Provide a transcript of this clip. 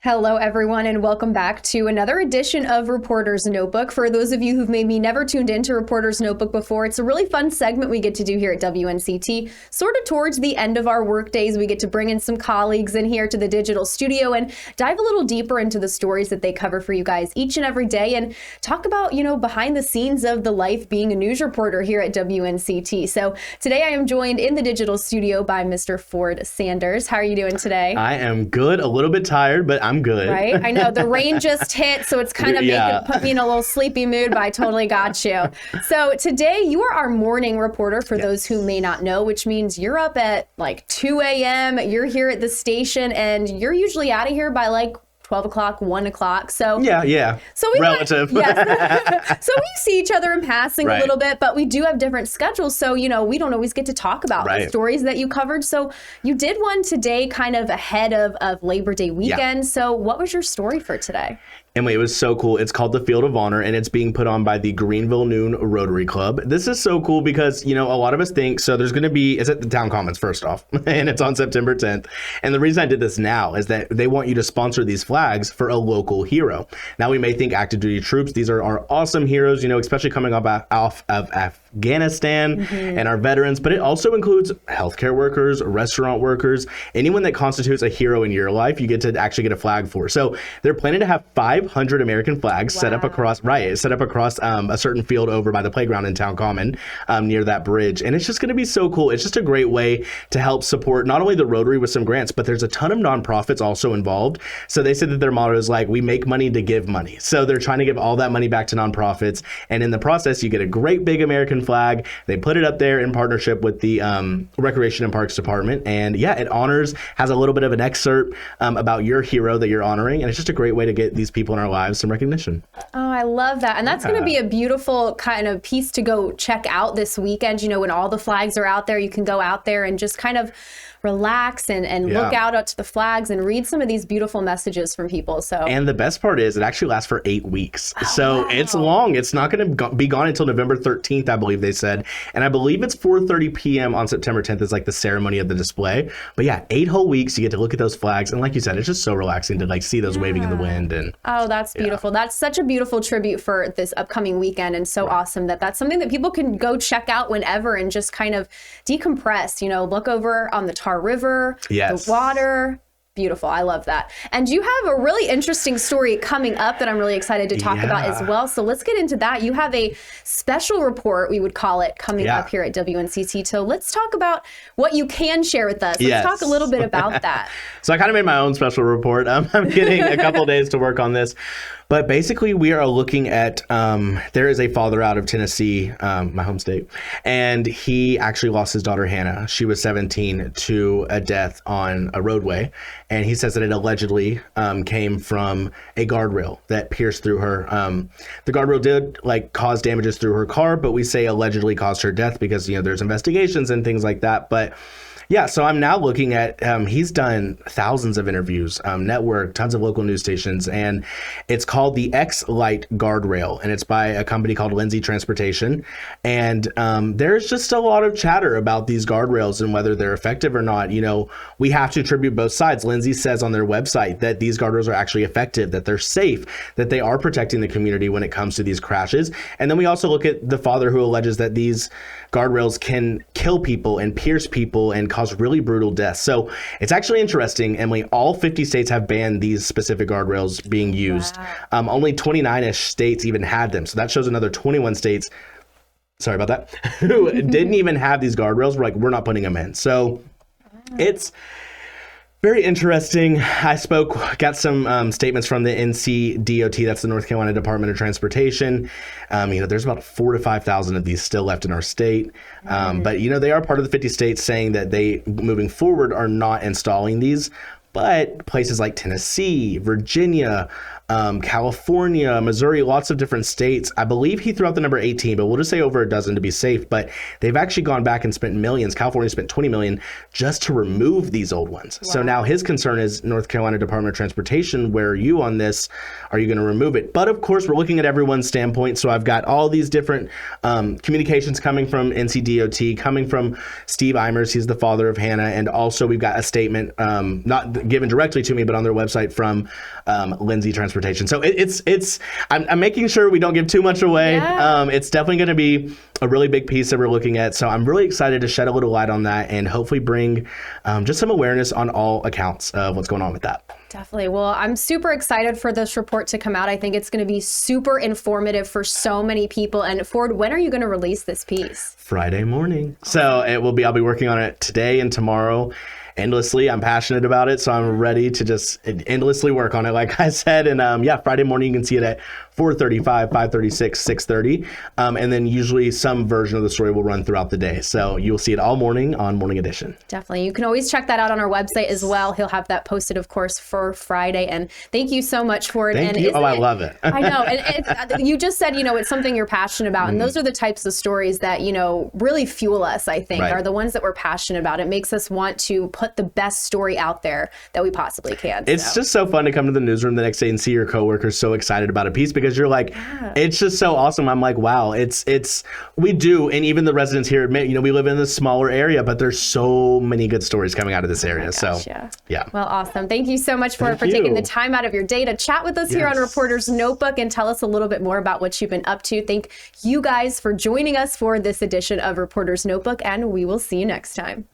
Hello, everyone, and welcome back to another edition of Reporter's Notebook. For those of you who've maybe never tuned into Reporter's Notebook before, it's a really fun segment we get to do here at WNCT. Sort of towards the end of our work days, we get to bring in some colleagues in here to the digital studio and dive a little deeper into the stories that they cover for you guys each and every day and talk about, behind the scenes of the life being a news reporter here at WNCT. So today I am joined in the digital studio by Mr. Ford Sanders. How are you doing today? I am good, a little bit tired, but I'm good. Right? I know the rain just hit, so it's kind of put me in a little sleepy mood, but I totally got you. So today you are our morning reporter for those who may not know, which means you're up at like 2 a.m. You're here at the station and you're usually out of here by like 12 o'clock, 1 o'clock. So yeah. So we relative. Yes. So we see each other in passing a little bit, but we do have different schedules. So, we don't always get to talk about the stories that you covered. So you did one today kind of ahead of Labor Day weekend. Yeah. So what was your story for today? Emily, it was so cool. It's called the Field of Honor, and it's being put on by the Greenville Noon Rotary Club. This is so cool because, a lot of us think, so there's going to be, it's at the Town Commons first off, and it's on September 10th. And the reason I did this now is that they want you to sponsor these flags for a local hero. Now, we may think active duty troops. These are our awesome heroes, especially coming off of Afghanistan and our veterans, but it also includes healthcare workers, restaurant workers, anyone that constitutes a hero in your life, you get to actually get a flag for. So they're planning to have 500 American flags set up across a certain field over by the playground in Town Common near that bridge. And it's just going to be so cool. It's just a great way to help support not only the Rotary with some grants, but there's a ton of nonprofits also involved. So they said that their motto is like, we make money to give money. So they're trying to give all that money back to nonprofits. And in the process, you get a great big American flag. They put it up there in partnership with the Recreation and Parks Department. And it has a little bit of an excerpt about your hero that you're honoring. And it's just a great way to get these people in our lives some recognition. Oh, I love that. And that's going to be a beautiful kind of piece to go check out this weekend. When all the flags are out there, you can go out there and just kind of relax and look out to the flags and read some of these beautiful messages from people. And the best part is it actually lasts for 8 weeks. It's long. It's not going to be gone until November 13th, I believe they said. And I believe it's 4:30 p.m. on September 10th is like the ceremony of the display. But 8 whole weeks, you get to look at those flags. And like you said, it's just so relaxing to see those waving in the wind. And that's beautiful. That's such a beautiful tribute for this upcoming weekend. And so awesome that's something that people can go check out whenever and just kind of decompress, look over on the Tar River, the water. Beautiful. I love that. And you have a really interesting story coming up that I'm really excited to talk about as well. So let's get into that. You have a special report, we would call it, coming up here at WNCT. So let's talk about what you can share with us. Let's talk a little bit about that. So I kind of made my own special report. I'm getting a couple days to work on this. But basically, we are looking at, there is a father out of Tennessee, my home state, and he actually lost his daughter, Hannah. She was 17 to a death on a roadway. And he says that it allegedly came from a guardrail that pierced through her. The guardrail did cause damages through her car, but we say allegedly caused her death because, there's investigations and things like that. But so I'm now looking at, he's done thousands of interviews, network, tons of local news stations, and it's called the X-Lite Guardrail, and it's by a company called Lindsay Transportation. And there's just a lot of chatter about these guardrails and whether they're effective or not. We have to attribute both sides. Lindsay says on their website that these guardrails are actually effective, that they're safe, that they are protecting the community when it comes to these crashes. And then we also look at the father who alleges that these guardrails can kill people and pierce people and cause really brutal deaths. So it's actually interesting, Emily. All 50 states have banned these specific guardrails being used. Wow. Only 29-ish states even had them. So that shows another 21 states, sorry about that, who didn't even have these guardrails. We're not putting them in. So it's very interesting. Got some statements from the NCDOT, that's the North Carolina Department of Transportation. There's about 4,000 to 5,000 of these still left in our state. But, they are part of the 50 states saying that they, moving forward, are not installing these. But places like Tennessee, Virginia, California, Missouri, lots of different states. I believe he threw out the number 18, but we'll just say over a dozen to be safe. But they've actually gone back and spent millions. California spent $20 million just to remove these old ones. Wow. So now his concern is North Carolina Department of Transportation, where are you on this? Are you going to remove it? But of course, we're looking at everyone's standpoint. So I've got all these different communications coming from NCDOT, coming from Steve Eimers, he's the father of Hannah, and also we've got a statement, not given directly to me, but on their website from Lindsay Transportation. So I'm making sure we don't give too much away. Yeah. It's definitely going to be a really big piece that we're looking at. So I'm really excited to shed a little light on that and hopefully bring just some awareness on all accounts of what's going on with that. Definitely. Well, I'm super excited for this report to come out. I think it's going to be super informative for so many people. And Ford, when are you going to release this piece? Friday morning. So I'll be working on it today and tomorrow endlessly. I'm passionate about it, so I'm ready to just endlessly work on it, like I said. And Friday morning, you can see it at 4:35, 5:36, 6:30. And then usually some version of the story will run throughout the day. So you'll see it all morning on Morning Edition. Definitely. You can always check that out on our website as well. He'll have that posted, of course, for Friday. And thank you so much for it. Thank you. I love it. I know. And you just said, it's something you're passionate about. And those are the types of stories that, really fuel us, I think, are the ones that we're passionate about. It makes us want to put the best story out there that we possibly can. It's just so fun to come to the newsroom the next day and see your coworkers so excited about a piece, because you're like, it's just so awesome. I'm like, wow, we do. And even the residents here admit, we live in this smaller area, but there's so many good stories coming out of this area. Yeah. Well, awesome. Thank you so much for taking the time out of your day to chat with us here on Reporter's Notebook and tell us a little bit more about what you've been up to. Thank you guys for joining us for this edition of Reporter's Notebook, and we will see you next time.